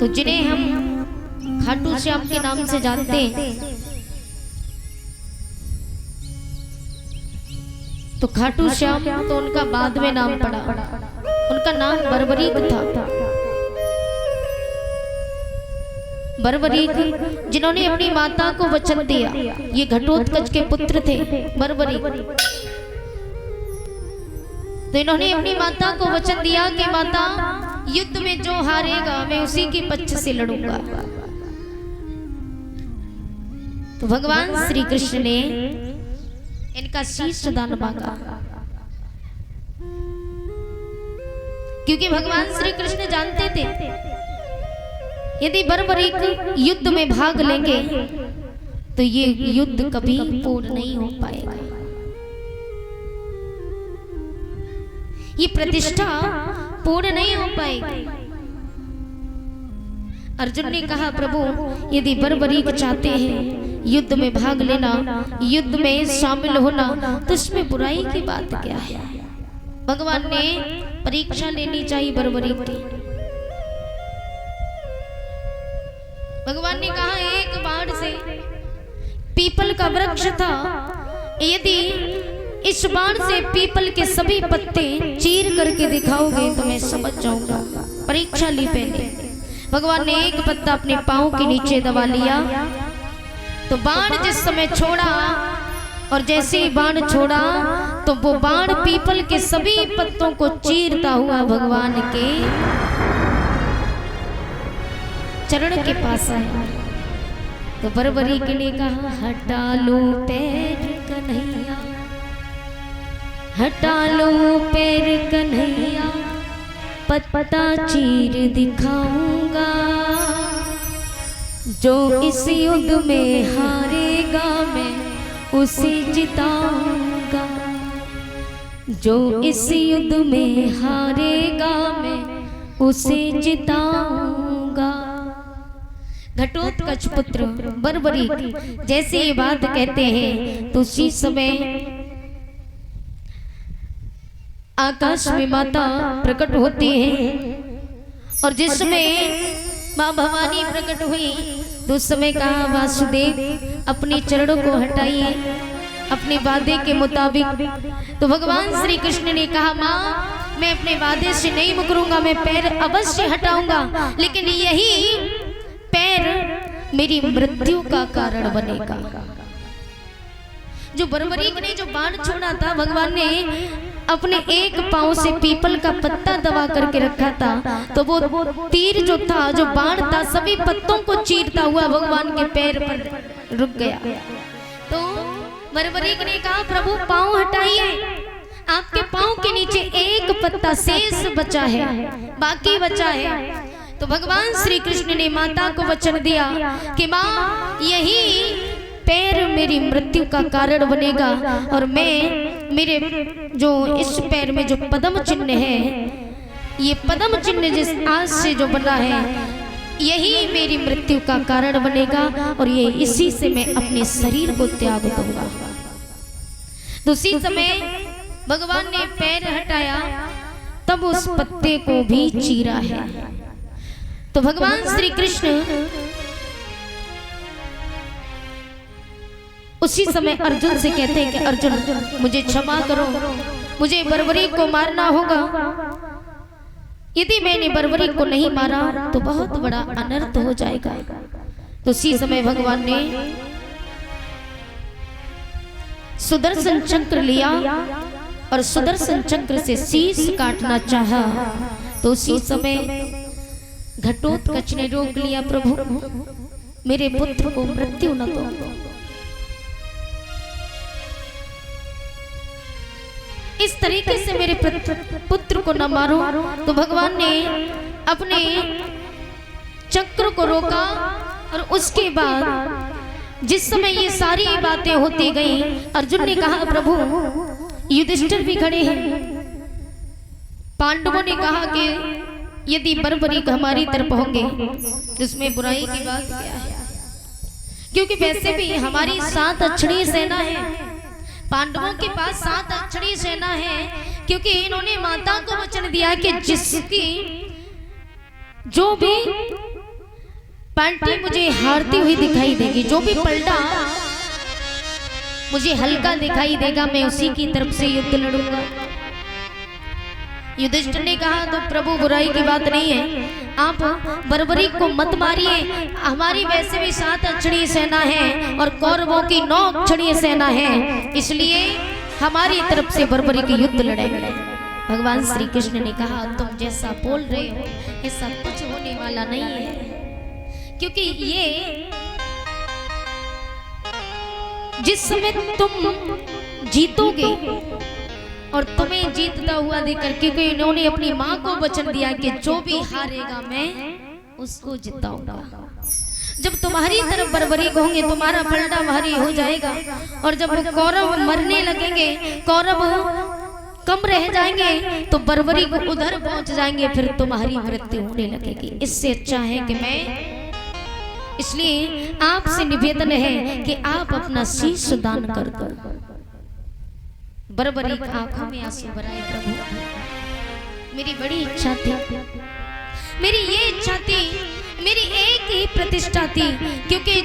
तो जिन्हें हम खाटू श्याम के नाम से जानते हैं, तो खाटू श्याम तो उनका बाद में नाम पड़ा, उनका नाम बर्बरीक था। बर्बरीक जिन्होंने अपनी माता को वचन दिया, ये घटोत्कच के पुत्र थे बर्बरीक। तो इन्होंने अपनी माता को वचन दिया कि माता, युद्ध में जो हारेगा मैं उसी के पक्ष से लड़ूंगा। तो भगवान श्री कृष्ण ने इनका शीश दान मांगा, क्योंकि भगवान श्री कृष्ण जानते थे यदि बर्बरीक युद्ध में भाग लेंगे तो ये युद्ध कभी पूर्ण नहीं हो पाएगा, ये प्रतिष्ठा पूर्ण नहीं हो पाएगी। अर्जुन ने कहा, प्रभु यदि बर्बरीक चाहते हैं युद्ध में भाग लेना, युद्ध में शामिल होना, तो इसमें बुराई की बात क्या है? भगवान ने परीक्षा लेनी चाहिए बर्बरीक की। भगवान ने कहा, एक बाण से पीपल का वृक्ष था, यदि इस बाण से पीपल के सभी पत्ते चीर करके दिखाओगे तो मैं समझ जाऊंगा। परीक्षा ली पहले। भगवान ने एक पत्ता अपने पांव के नीचे दबा लिया, तो बाण जिस समय छोड़ा और जैसे ही बाण छोड़ा तो वो बाण पीपल के सभी पत्तों को चीरता हुआ भगवान के चरण के पास आया। तो बर्बरीक ने कहा, हटा लो पैर कन्हैया, हटा लो पैर कन्हैया, पत्ता चीर दिखाऊंगा। जो इस युद्ध में हारेगा मैं उसे जिताऊंगा, जो इस युद्ध में हारेगा मैं उसे जिताऊंगा। घटोत्कच पुत्र बर्बरीक जैसे ये बात कहते हैं तो उसी समय आकाश में माता प्रकट होती है, और जिस समय माँ भवानी प्रकट हुई तो उस समय कहा, वासुदेव अपने चरणों को हटाइए अपने वादे के मुताबिक। तो भगवान श्री कृष्ण ने कहा, माँ मैं अपने वादे से नहीं मुकरूंगा, मैं पैर अवश्य हटाऊंगा, लेकिन यही पैर मेरी मृत्यु का कारण बनेगा। जो बर्बरीक ने जो बाण छोड़ा था, भगवान ने अपने एक पांव से पीपल का पत्ता दबा करके रखा था, तो वो तीर जो था, जो बाण था, सभी पत्तों को चीरता हुआ भगवान के पैर पर रुक गया। तो बर्बरीक ने कहा, प्रभु पांव हटाइए, आपके पांव के नीचे एक पत्ता शेष बचा है, बाकी बचा है। तो भगवान श्री कृष्ण ने माता को वचन दिया कि माँ यही पैर मेरी मृत्यु का कारण बनेगा, और मैं मेरे जो इस पैर में जो पद्म चिन्ह है, ये पद्म चिन्ह जिस आज से जो बना है, यही मेरी मृत्यु का कारण बनेगा, और ये इसी से मैं अपने शरीर को त्याग दूंगा। तो उसी समय भगवान ने पैर हटाया, तब उस पत्ते को भी चीरा है। तो भगवान श्री कृष्ण उसी समय अर्जुन से कहते हैं कि अर्जुन मुझे क्षमा करो, मुझे बर्बरीक को मारना होगा। यदि मैंने बर्बरीक को नहीं मारा तो बहुत बड़ा अनर्थ हो जाएगा। तो उसी समय भगवान ने सुदर्शन चक्र लिया और सुदर्शन चक्र से शीश काटना चाहा, तो उसी समय घटोत्कच ने रोक लिया, प्रभु मेरे पुत्र को मृत्यु न दो। इस तरीके से मेरे पुत्र को न मारो। तो भगवान ने अपने चक्र को रोका, और उसके बाद जिस समय ये सारी बातें होती गई, अर्जुन ने कहा, प्रभु युधिष्ठिर भी खड़े हैं। पांडवों ने कहा कि यदि बर्बरीक हमारी तरफ होंगे तो इसमें बुराई की बात क्या है, क्योंकि वैसे भी हमारी 7 अक्षणी सेना है, पांडवों के पास 7 अक्षणी सेना है, क्योंकि इन्होंने माता को वचन दिया कि जिसकी जो भी पार्टी मुझे हारती हुई दिखाई देगी, जो भी पलटा मुझे हल्का दिखाई देगा, मैं उसी की तरफ से युद्ध लड़ूंगा। युधिष्ठिर ने कहा तो प्रभु बुराई की बात नहीं है, आप बर्बरी को मत मारिए, हमारी वैसे भी 7 अक्षणीय सेना है और कौरवों की 9 अक्षणीय सेना है, इसलिए हमारी तरफ से बर्बरी के युद्ध लड़ेंगे। भगवान श्री कृष्ण ने कहा तुम जैसा बोल रहे हो ऐसा कुछ होने वाला नहीं है, क्योंकि ये जिस समय तुम जीतोगे और तुम्हें जीतता हुआ देखकर, क्योंकि इन्होंने अपनी माँ को वचन दिया कि जो भी हारेगा मैं उसको जिताऊंगा। जब तुम्हारी तरफ बर्बरी होंगे तुम्हारा पलटा भारी हो जाएगा, और जब कौरव मरने लगेंगे, कौरव कम रह जाएंगे तो बर्बरी को उधर पहुंच जाएंगे, फिर तुम्हारी मृत्यु होने लगेगी। इससे अच्छा है कि मैं, इसलिए आपसे निवेदन है कि आप अपना शीश दान कर दो। बर्बरी की आंखों में आंसू भराए, प्रभु मेरी बड़ी इच्छा थी, मेरी ये इच्छा थी, मेरी एक ही प्रतिष्ठा थी, क्योंकि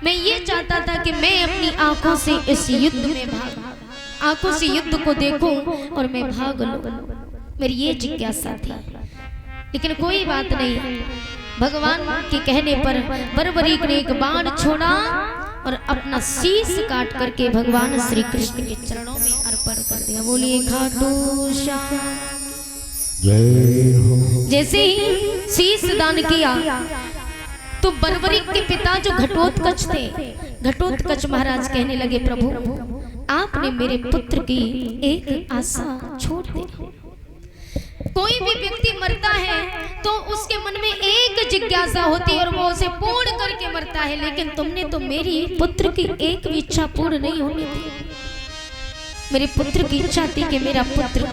मैं ये चाहता था कि मैं अपनी आंखों से इस युद्ध में भाग, आंखों से युद्ध को देखूं और मैं भाग लूं, मेरी ये जिज्ञासा थी। लेकिन कोई बात नहीं, भगवान के कहने पर बर्बरी ने एक बाण छोड़ा और अपना शीश काट करके भगवान श्री कृष्ण के चरणों में अर्पण कर दिया। बोलिए खाटू श्याम जय हो। जैसे ही शीश दान किया तो बर्बरी के पिता जो घटोत्कच थे, घटोत्कच महाराज कहने लगे प्रभु आपने मेरे पुत्र की एक आशा छोड़ दी। कोई भी व्यक्ति मरता है तो उसके मन में एक जिज्ञासा होती है और वो उसे पूर्ण करके मरता है, लेकिन तुमने तो मेरी पुत्र की एक भी इच्छा पूर्ण नहीं होने दी। मेरे पुत्र की इच्छा थी कि मेरा पुत्र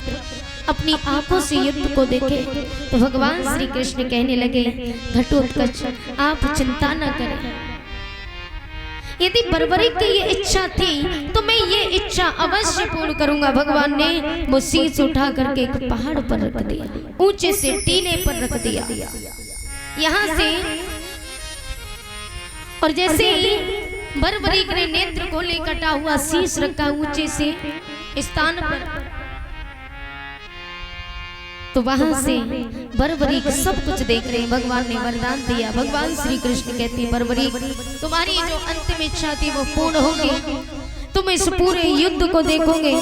अपनी आंखों से युद्ध को देखे। तो भगवान श्री कृष्ण कहने लगे घटोत्कच आप चिंता न करें, यदि बर्बरी की ये इच्छा थी तो मैं ये इच्छा अवश्य पूर्ण करूंगा। भगवान ने वो शीश उठा करके एक पहाड़ पर रख दिया, ऊंचे से टीले पर रख दिया यहाँ से, और जैसे ही बर्बरी के नेत्र को ले कटा हुआ शीश रखा ऊंचे से स्थान पर, तो वहां से बर्बरी सब कुछ देख रहे हैं। भगवान ने वरदान दिया, भगवान श्री कृष्ण कहते हैं बर्बरी तुम्हारी जो अंतिम इच्छा थी वो पूर्ण होगी, तुम इस पूरे युद्ध को देखोगे।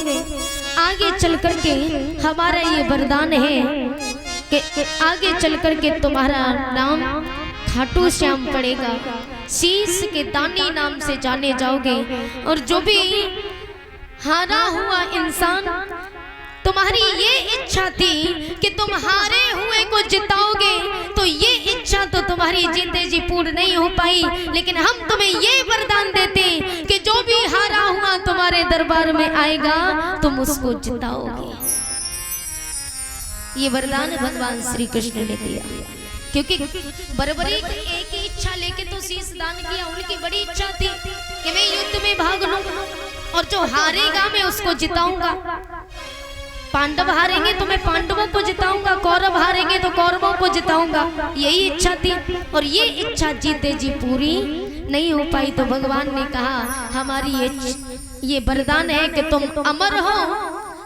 आगे चल करके हमारा ये वरदान है कि आगे चल करके तुम्हारा नाम खाटू श्याम पड़ेगा, शीश के दानी नाम से जाने जाओगे, और जो भी हारा हुआ इंसान, तुम्हारी ये इच्छा थी कि तुम हारे हुए को जिताओगे, तो ये इच्छा तो तुम्हारी जीते जी पूर्ण नहीं हो पाई, लेकिन हम तुम्हें ये वरदान देते कि जो भी हारा हुआ तुम्हारे दरबार में आएगा तुम उसको जिताओगे। ये वरदान भगवान श्री कृष्ण ने दिया, क्योंकि बर्बरी एक ही इच्छा लेके तो शीश दान किया, उनकी बड़ी इच्छा थी कि मैं युद्ध में भाग लूं और जो हारेगा मैं उसको जिताऊंगा। पांडव हारेंगे तो मैं पांडवों को जिताऊंगा, कौरव हारेंगे तो कौरवों को जिताऊंगा, यही इच्छा थी। और ये इच्छा जीते जी पूरी नहीं हो पाई, तो भगवान ने कहा हमारी ये वरदान है कि तुम अमर हो,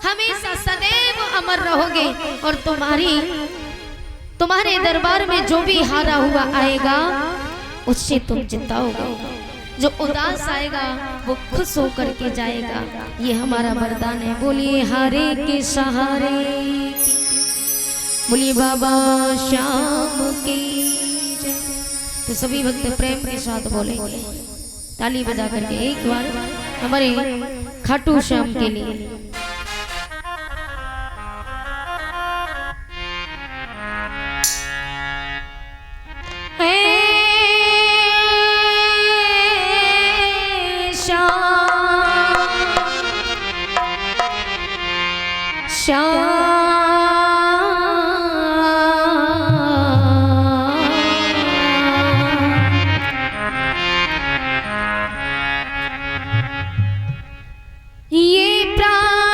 हमेशा सदैव अमर रहोगे, और तुम्हारे दरबार में जो भी हारा हुआ आएगा उससे तुम जिताओगे, जो उदास आएगा वो खुश होकर के जाएगा। ये हमारा वरदान है। बोलिए हारे के सहारे की, बोलिए बाबा श्याम की जय। तो सभी भक्त प्रेम के साथ बोलेंगे, ताली बजा करके एक बार हमारे खाटू श्याम के लिए। ये प्राण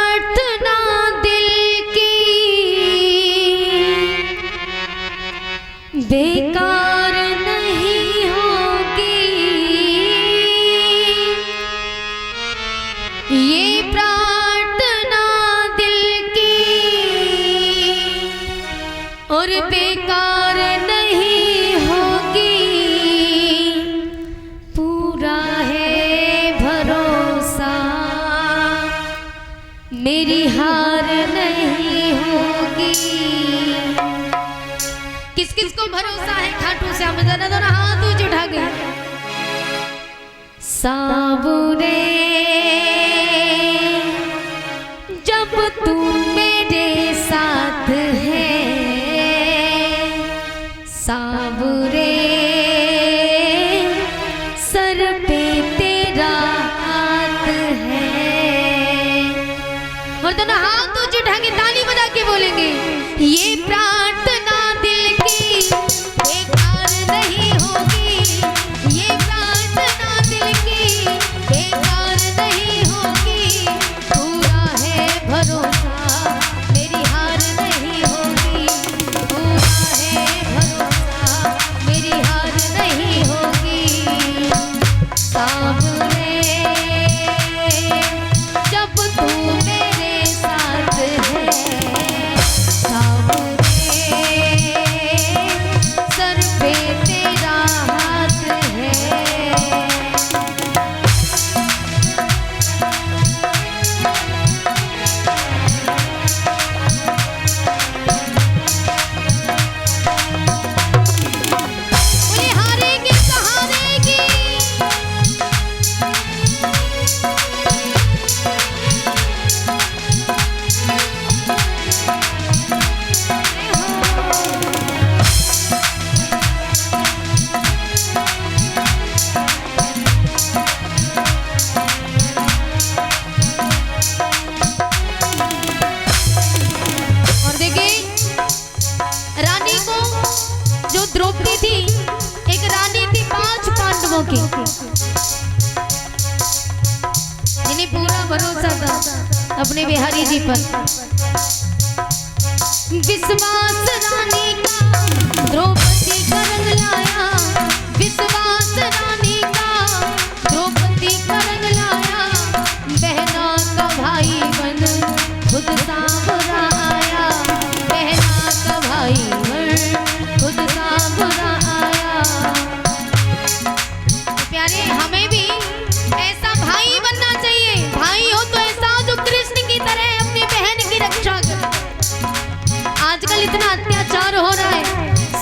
श्याम जना दोनों हाथ ऊंचे उठा के सावरे जब तू मेरे साथ है, सावरे सर पे तेरा हाथ है। और दोनों हाथ ऊंचे उठा के ताली बजा के बोलेंगे ये प्रार्थना दिल की बेकार नहीं होगी, ये प्रार्थना दिल की बेकार नहीं होगी, पूरा है भरोसा मेरी हार नहीं होगी, पूरा है भरोसा मेरी हार नहीं होगी। सावरे जब तू मेरे साथ है, सावरे सर पे तेरा हाथ है। बोले हारेगी तो हारेगी, और देखिए रानी को जो द्रौपदी थी, एक रानी थी 5 पांडवों की, जिन्हें पूरा भरोसा था अपने बिहारी जी पर। विश्वास रानी का द्रौपदी का रंग लाया, विश्वास रानी का द्रौपदी का रंग लाया, बहना का भाई बन खुद सांवरा आया, बहना का भाई बन खुद सांवरा आया। प्यारे हमें भी ऐसा भाई बनना चाहिए, भाई हो तो ऐसा जो कृष्ण की तरह अपनी बहन की रक्षा करे। आजकल इतना अत्याचार हो रहा है,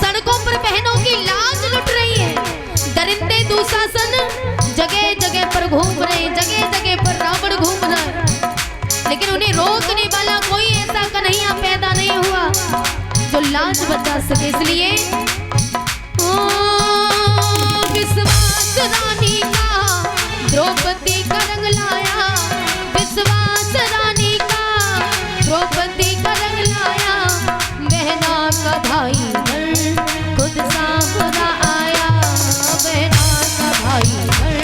सड़कों पर बहनों की लाज लुट रही है, दरिंदे दुशासन जगह जगह पर घूम रहे हैं, जगह जगह पर रावण घूम रहा है, लेकिन उन्हें रोकने वाला कोई ऐसा कन्हैया पैदा नहीं हुआ जो लाज बचा सके। इसलिए विश्वास रानी का द्रौपदी का रंग लाया, विश्वास रानी का द्रौपदी का रंग लाया, बहना का भाई बन खुद सांवरा आया, बहना का भाई बन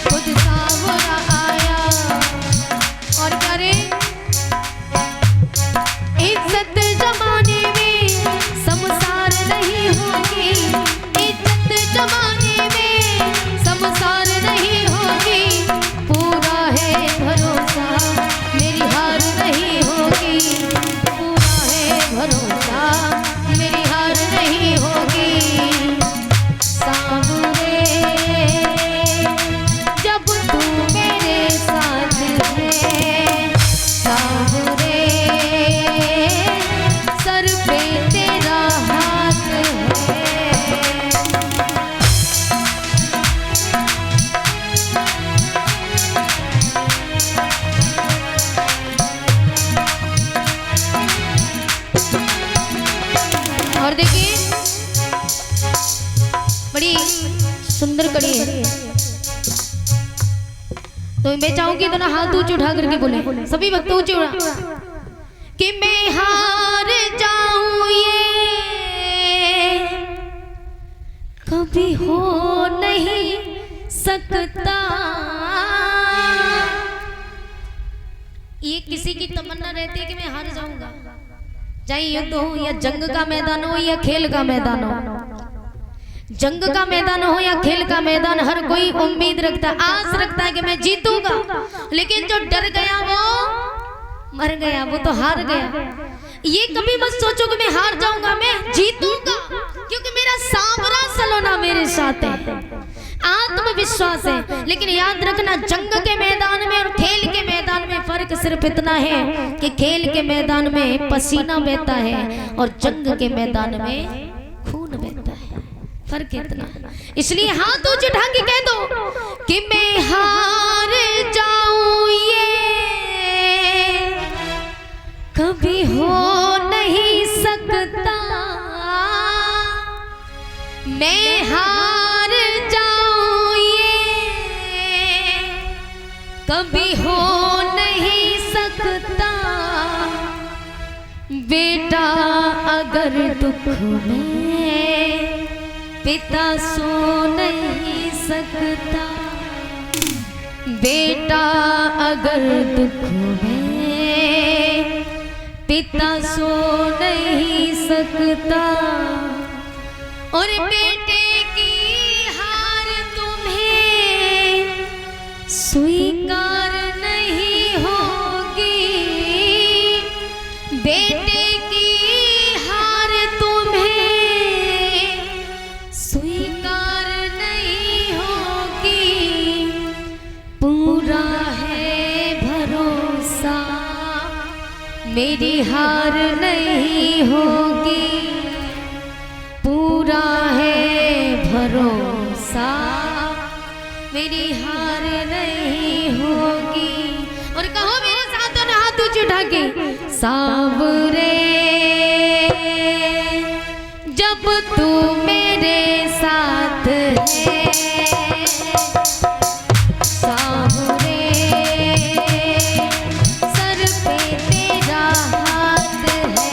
खुद सांवरा आया। और क्या रे इज्जत जमाने में संसार नहीं होगी, इज्जत जमाने में संसार नहीं होगी, पूरा है भरोसा मेरी हार नहीं होगी, पूरा है भरोसा मेरी हार नहीं होगी। सावरे जब तू मेरे साथ है, सावरे सर पे तेरा हाथ है। और देखिए बड़ी सुंदर कड़ी है, तो मैं चाहूंगी दोनों हाथ ऊंचे उठा करके बोले, सभी भक्त ऊंचे उठा कि मैं हार जाऊं ये कभी हो नहीं सकता। ये किसी की तमन्ना रहती है कि मैं हार जाऊंगा, चाहे युद्ध हो या जंग का मैदान हो या खेल का मैदान हो, जंग का मैदान हो या खेल का मैदान, हर कोई उम्मीद रखता है, आस रखता है कि मैं जीतूंगा, लेकिन जो डर गया वो मर गया, वो तो हार गया। ये कभी मत सोचो कि मैं हार जाऊंगा, मैं जीतूंगा, क्योंकि मेरा सांवरा सलोना मेरे साथ है, आत्मविश्वास है। लेकिन याद रखना, जंग के मैदान में और खेल के मैदान में फर्क सिर्फ इतना है कि खेल के मैदान में पसीना बहता है और जंग के मैदान में खून बहता है। फर्क इतना। इसलिए हाथ ऊंचे उठा के कह दो कि मैं हार जाऊं ये कभी हो नहीं सकता, मैं हार जाऊं ये कभी हो नहीं सकता। बेटा अगर दुख में पिता सो नहीं सकता, बेटा अगर दुख में पिता सो नहीं सकता। और बेटे की हार तुम्हें स्वीकार नहीं होगी, बेटे की हार तुम्हें स्वीकार नहीं होगी। पूरा है भरोसा मेरी हार नहीं होगी, पूरा है भरोसा मेरी हार नहीं होगी। और कहो मेरे साथ और हाथ ऊंचे उठा के, सावरे जब तू मेरे साथ है, सावरे सर पे तेरा हाथ है,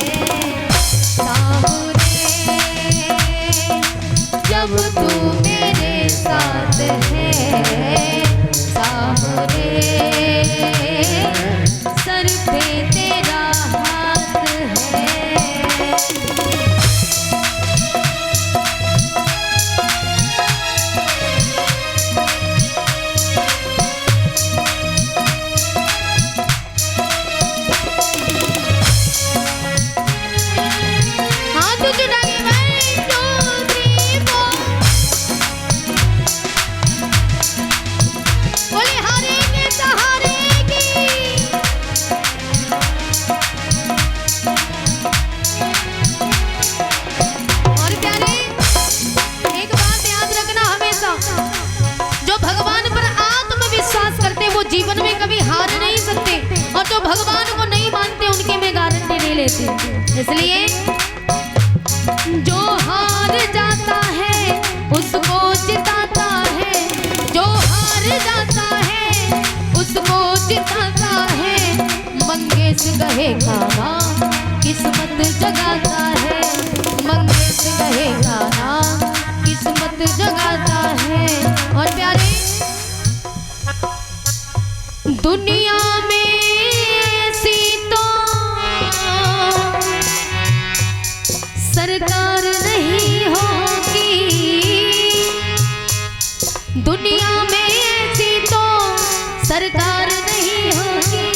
सावरे जब तू मेरे साथ है, सावरे सर पे तेरा हाथ है। हाथ ऊंचे उठा के 1 2 3 4 बोले हारेंगे तो हारेंगे। और प्यारे एक बात याद रखना हमेशा, जो भगवान पर आत्मविश्वास करते वो जीवन में कभी हार नहीं सकते, और जो भगवान को नहीं मानते उनके में गारंटी नहीं लेते। इसलिए जो हार जाता है उसको जिताता है, जो हार जाता है उसको जिताता है। मंगेश कहेगा ना किस्मत जगाता है, मंगेश कहेगा ना किस्मत जगाता है। और प्यारे दुनिया में ऐसी तो सरकार नहीं होगी, दुनिया में ऐसी तो सरकार नहीं होगी।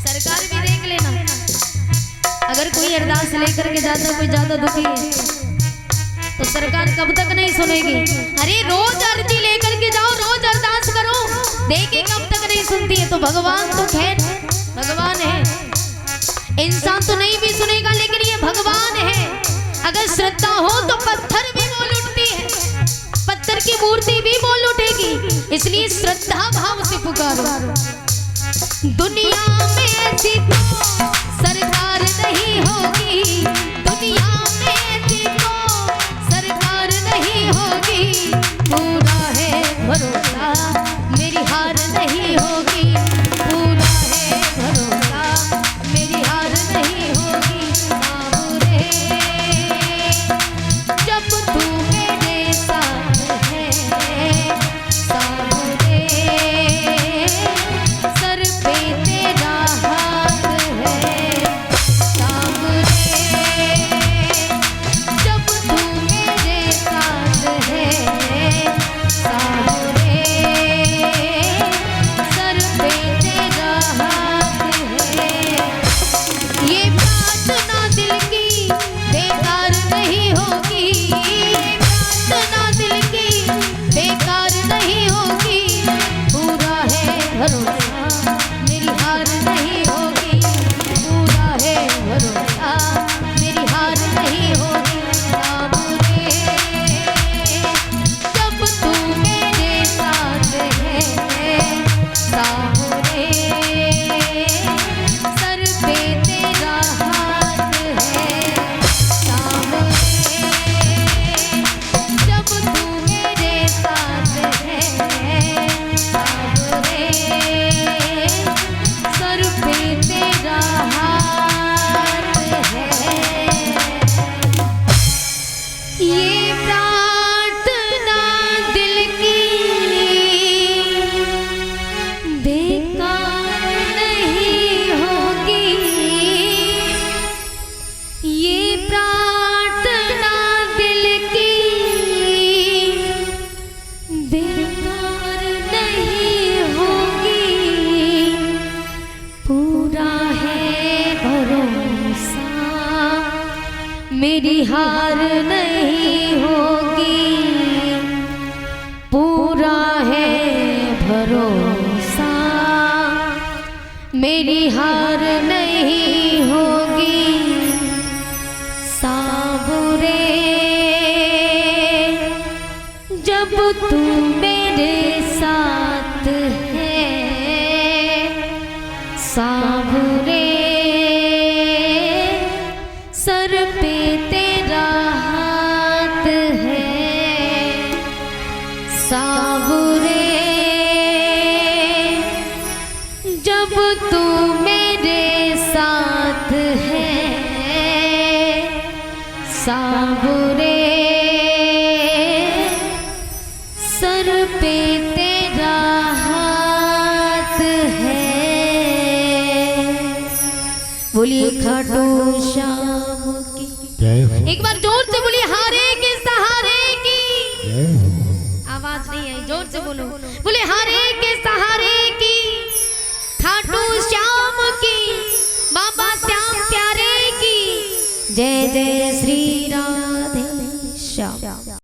सरकार भी देख लेना, अगर कोई अरदास लेकर के जाता है, कोई ज्यादा दुखी है तो सरकार कब तक नहीं सुनेगी। अरे रोज अर्जी लेकर के जाओ, रोज अरदास करो, देखिए कब तक नहीं सुनती है। तो भगवान तो खैर भगवान है, इंसान तो नहीं भी सुनेगा, लेकिन ये भगवान है। अगर श्रद्धा हो तो पत्थर भी बोल उठती है, पत्थर की मूर्ति भी बोल उठेगी। इसलिए श्रद्धा भाव से पुकारो। दुनिया में ऐसी तो सरकार नहीं होगी, दुनिया में ऐसी तो सरकार नहीं होगी। पूरा है भरोसा मेरी हार नहीं होगी, पूरा है भरोसा मेरी हार नहीं होगी। सावरे जब तू मेरे साथ है, सावरे सर पे तेरा हाथ है, सावरे मेरी हार नहीं होगी साबुरे, जब तू मेरे साथ है साबुरे, सर पे तेरा हाथ है साबुरे, जब तू मेरे साथ है साबुरे, सर पे तेरा हाथ है। बोलिए खाटू श्याम की जय हो। एक बार जोर से बोलिए हारे के सहारे की। जय हो। आवाज नहीं आई, जोर से बोलो। बोले हारे के सहारे की, खाटू श्याम की, बाबा श्याम प्यारे की। जय जय श्री राम।